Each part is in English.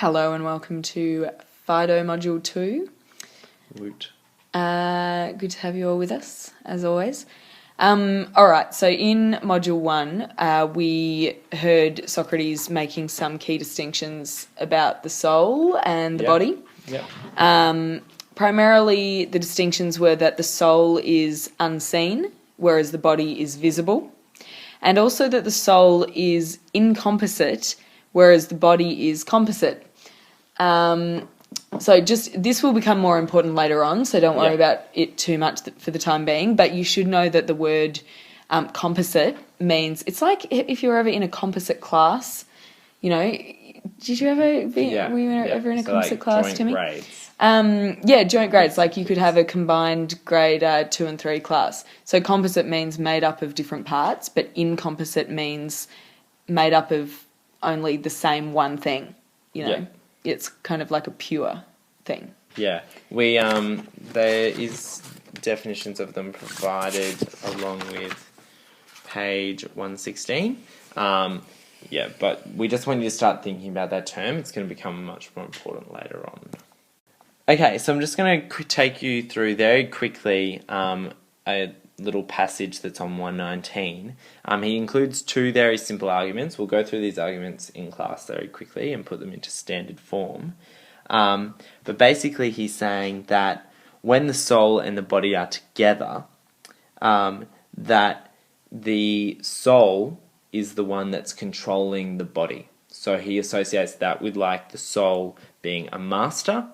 Hello and welcome to Phaedo Module 2. Woot. Good to have you all with us, as always. Alright, so in Module 1, we heard Socrates making some key distinctions about the soul and the body. Yeah. Primarily, the distinctions were that the soul is unseen, whereas the body is visible. And also that the soul is incomposite, whereas the body is composite. So this will become more important later on, so don't worry about it too much for the time being. But you should know that the word composite means, it's like if you're ever in a composite class, you know, did you ever were you ever in a composite class, joint Timmy? grades. Joint grades. Like you could have a combined grade 2 and 3 class. So composite means made up of different parts, but incomposite means made up of only the same one thing, you know. Yeah. It's kind of like a pure thing. Yeah. There is definitions of them provided along with page 116. But we just want you to start thinking about that term. It's going to become much more important later on. Okay, so I'm just going to take you through very quickly a little passage that's on 119. He includes two very simple arguments. We'll go through these arguments in class very quickly and put them into standard form. But basically he's saying that when the soul and the body are together, that the soul is the one that's controlling the body. So he associates that with like the soul being a master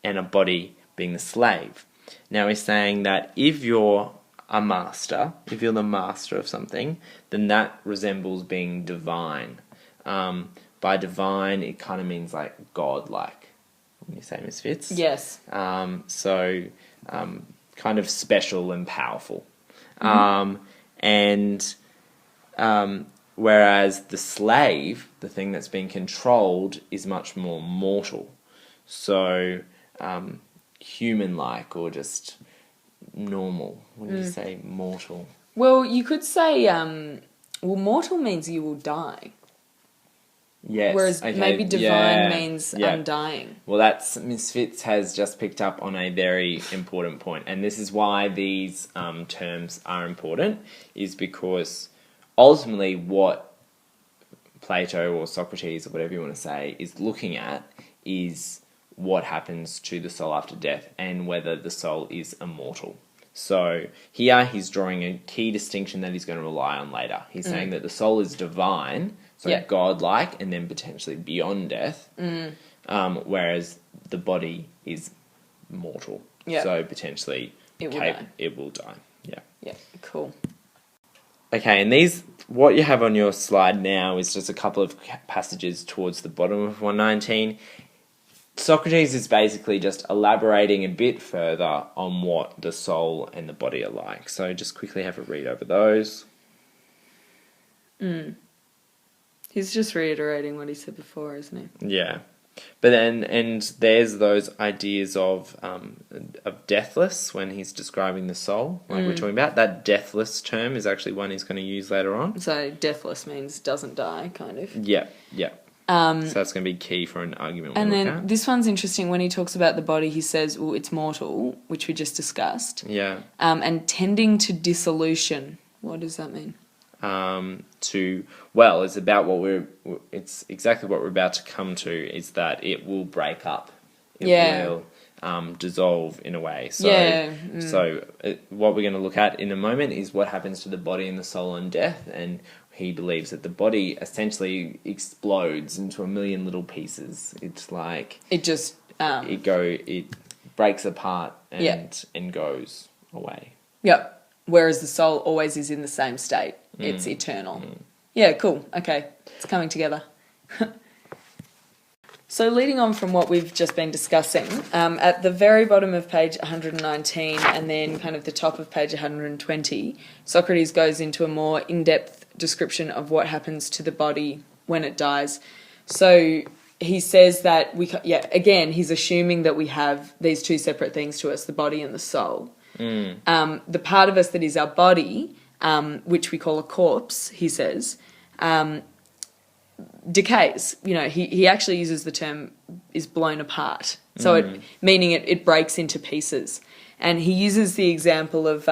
and a body being the slave. Now he's saying that if you're a master, if you're the master of something, then that resembles being divine. By divine, it kind of means like godlike, when you say Misfits. Yes. Kind of special and powerful. Whereas the slave, the thing that's being controlled, is much more mortal. So, human-like or just normal. When you say mortal? Well, you could say, mortal means you will die. Yes. Whereas maybe divine means undying. Well, that's Misfits has just picked up on a very important point, and this is why these terms are important, is because ultimately what Plato or Socrates or whatever you want to say is looking at is what happens to the soul after death and whether the soul is immortal. So here he's drawing a key distinction that he's going to rely on later. He's saying that the soul is divine, so godlike, and then potentially beyond death, whereas the body is mortal. So potentially it will die. Yeah, cool. Okay, and what you have on your slide now is just a couple of passages towards the bottom of 119. Socrates is basically just elaborating a bit further on what the soul and the body are like. So just quickly have a read over those. He's just reiterating what he said before, isn't he? Yeah. But then, and there's those ideas of deathless when he's describing the soul, like we're talking about. That deathless term is actually one he's going to use later on. So deathless means doesn't die, kind of. Yeah. So that's going to be key for an argument we'll and look then at. This one's interesting. When he talks about the body, he says, well, it's mortal, which we just discussed. Yeah. And tending to dissolution. What does that mean? It's about it's exactly what we're about to come to, is that it will break up. It will dissolve in a way. So what we're going to look at in a moment is what happens to the body and the soul in death, and he believes that the body essentially explodes into a million little pieces. It's like it just it breaks apart and goes away. Yep. Whereas the soul always is in the same state. It's eternal. Yeah, cool. Okay, it's coming together. So leading on from what we've just been discussing, at the very bottom of page 119 and then kind of the top of page 120, Socrates goes into a more in-depth description of what happens to the body when it dies. So he says that again, he's assuming that we have these two separate things to us, the body and the soul. The part of us that is our body, which we call a corpse, he says, decays. You know, he actually uses the term is blown apart. So meaning it breaks into pieces. And he uses the example of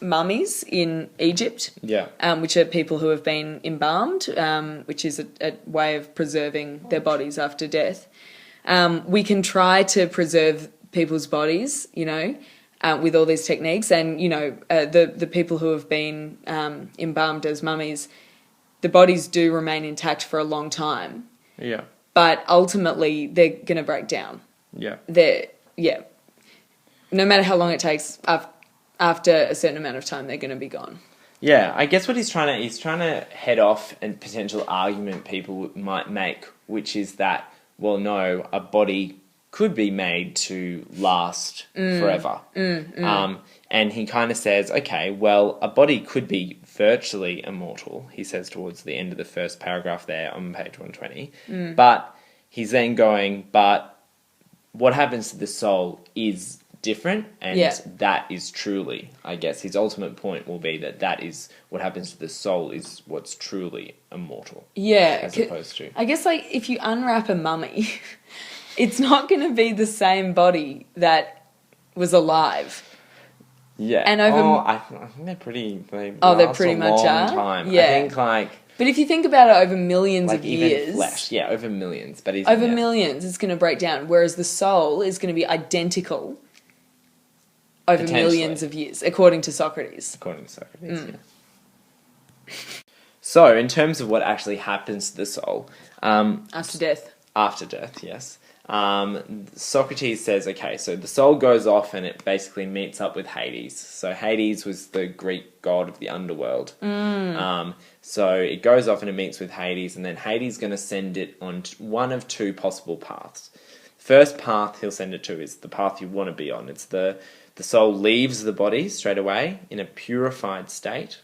mummies in Egypt, which are people who have been embalmed, which is a way of preserving their bodies after death. We can try to preserve people's bodies, with all these techniques, and the people who have been embalmed as mummies, the bodies do remain intact for a long time. Yeah. But ultimately, they're going to break down. Yeah. No matter how long it takes, after a certain amount of time, they're going to be gone. Yeah, I guess what he's trying to head off a potential argument people might make, which is that, well, no, a body could be made to last forever. And he kind of says, okay, well, a body could be virtually immortal, he says towards the end of the first paragraph there on page 120. But he's then going, but what happens to the soul is different, and that is truly, I guess, his ultimate point will be that is what happens to the soul is what's truly immortal. Yeah. As opposed to... I guess, like, if you unwrap a mummy, it's not going to be the same body that was alive. Yeah. And I think they're pretty... They they're pretty much long time. Yeah. I think, like... But if you think about it over millions of even years... flesh. Yeah, over millions. But over millions, it's going to break down, whereas the soul is going to be identical over millions of years, according to Socrates. Yeah. So, in terms of what actually happens to the soul... after death. After death, yes. Socrates says, okay, so the soul goes off and it basically meets up with Hades. So Hades was the Greek god of the underworld. So it goes off and it meets with Hades, and then Hades is going to send it on one of two possible paths. First path he'll send it to is the path you want to be on. It's the soul leaves the body straight away in a purified state.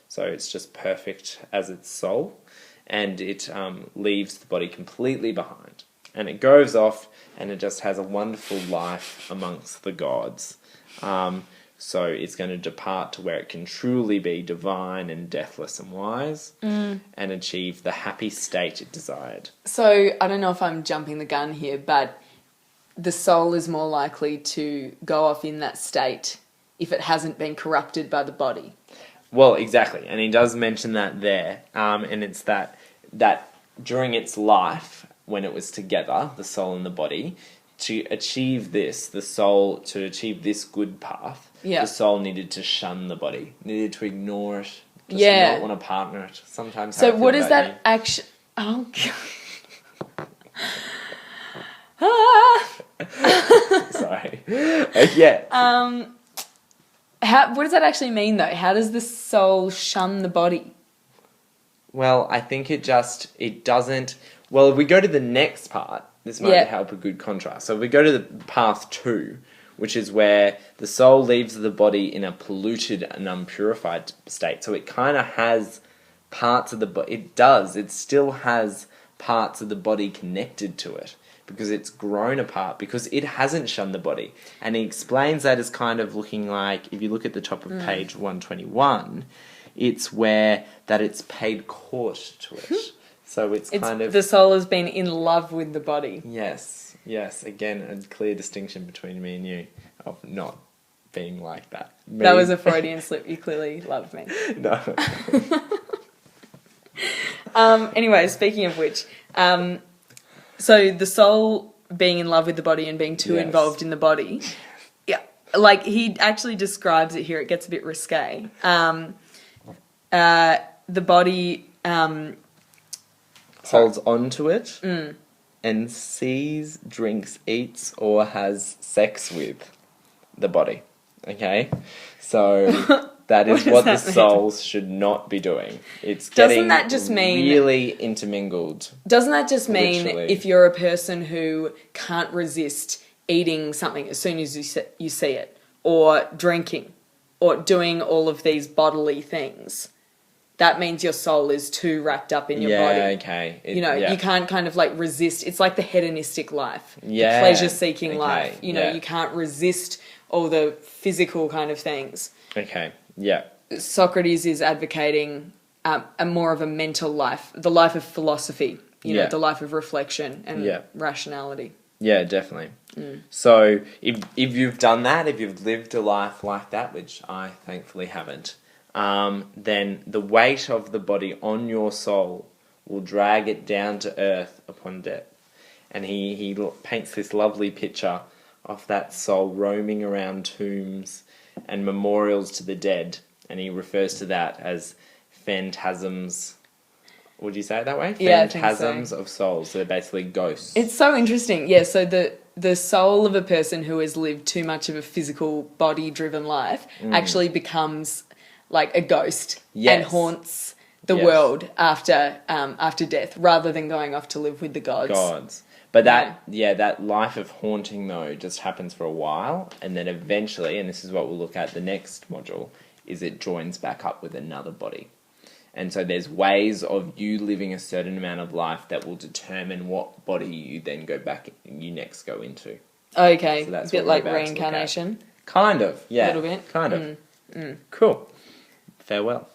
So it's just perfect as its soul. And it leaves the body completely behind. And it goes off and it just has a wonderful life amongst the gods. So it's going to depart to where it can truly be divine and deathless and wise and achieve the happy state it desired. So I don't know if I'm jumping the gun here, but the soul is more likely to go off in that state if it hasn't been corrupted by the body. Well, exactly. And he does mention that there. And it's that during its life, when it was together, the soul and the body, to achieve this, the soul, to achieve this good path, the soul needed to shun the body, needed to ignore it, just not want to partner it. Sometimes. So what is that action? Oh, God. Sorry. Yeah. What does that actually mean, though? How does the soul shun the body? Well, I think it doesn't... Well, if we go to the next part, this might help a good contrast. So if we go to the path 2, which is where the soul leaves the body in a polluted and unpurified state. So it kind of has parts of the body... It still has parts of the body connected to it, because it's grown apart, because it hasn't shunned the body. And he explains that as kind of looking like, if you look at the top of page 121, it's where that it's paid court to it. So it's kind of... The soul has been in love with the body. Yes. Again, a clear distinction between me and you of not being like that. That was a Freudian slip. You clearly loved me. No. Anyway, speaking of which... So the soul being in love with the body and being too involved in the body, like he actually describes it here. It gets a bit risque. The body holds on to it and sees, drinks, eats, or has sex with the body. Okay, so. That is what the souls should not be doing. It's getting really intermingled. Doesn't that just mean if you're a person who can't resist eating something as soon as you see it, or drinking, or doing all of these bodily things, that means your soul is too wrapped up in your body. Yeah, okay. You can't kind of like resist. It's like the hedonistic life, the pleasure-seeking life. You can't resist all the physical kind of things. Okay. Yeah. Socrates is advocating a more of a mental life, the life of philosophy, you know, Yeah. the life of reflection and Yeah. rationality. Yeah, definitely. So if you've done that, if you've lived a life like that, which I thankfully haven't, then the weight of the body on your soul will drag it down to earth upon death. And he paints this lovely picture of that soul roaming around tombs and memorials to the dead, and he refers to that as phantasms. Would you say it that way? Yeah, I think so. Phantasms of souls. So they're basically ghosts. It's so interesting. Yeah, so the soul of a person who has lived too much of a physical body-driven life actually becomes like a ghost and Yes. haunts the Yes. world after death, rather than going off to live with the gods. But that life of haunting, though, just happens for a while, and then eventually, and this is what we'll look at the next module, is it joins back up with another body. And so there's ways of you living a certain amount of life that will determine what body you then you next go into. Okay, So that's a bit what we're like about to look at. reincarnation. Kind of, yeah. A little bit. Kind of. Cool. Farewell.